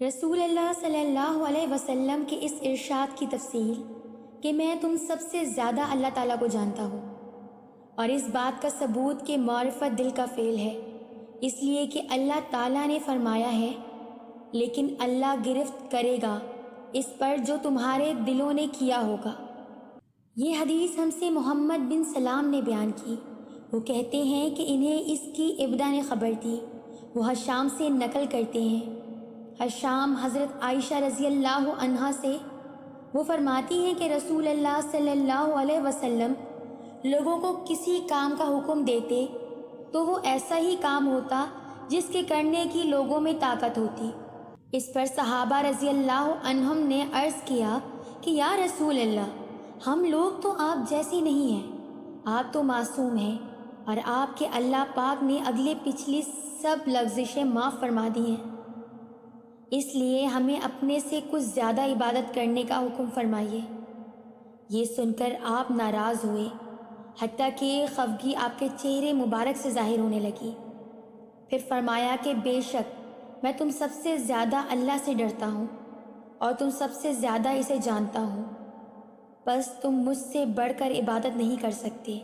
رسول اللہ صلی اللہ علیہ وسلم کے اس ارشاد کی تفصیل کہ میں تم سب سے زیادہ اللہ تعالیٰ کو جانتا ہوں، اور اس بات کا ثبوت کہ معرفت دل کا فعل ہے، اس لیے کہ اللہ تعالیٰ نے فرمایا ہے لیکن اللہ گرفت کرے گا اس پر جو تمہارے دلوں نے کیا ہوگا۔ یہ حدیث ہم سے محمد بن سلام نے بیان کی۔ وہ کہتے ہیں کہ انہیں اس کی ابدا نے خبر تھی۔ وہ حشام سے نقل کرتے ہیں۔ حشام حضرت عائشہ رضی اللہ عنہا سے وہ فرماتی ہیں کہ رسول اللہ صلی اللہ علیہ وسلم لوگوں کو کسی کام کا حکم دیتے تو وہ ایسا ہی کام ہوتا جس کے کرنے کی لوگوں میں طاقت ہوتی۔ اس پر صحابہ رضی اللہ عنہم نے عرض کیا کہ یا رسول اللہ، ہم لوگ تو آپ جیسی نہیں ہیں، آپ تو معصوم ہیں اور آپ کے اللہ پاک نے اگلی پچھلی سب لغزشیں معاف فرما دی ہیں، اس لیے ہمیں اپنے سے کچھ زیادہ عبادت کرنے کا حکم فرمائیے۔ یہ سن کر آپ ناراض ہوئے، حتیٰ کہ خفگی آپ کے چہرے مبارک سے ظاہر ہونے لگی۔ پھر فرمایا کہ بے شک میں تم سب سے زیادہ اللہ سے ڈرتا ہوں اور تم سب سے زیادہ اسے جانتا ہوں، بس تم مجھ سے بڑھ کر عبادت نہیں کر سکتے۔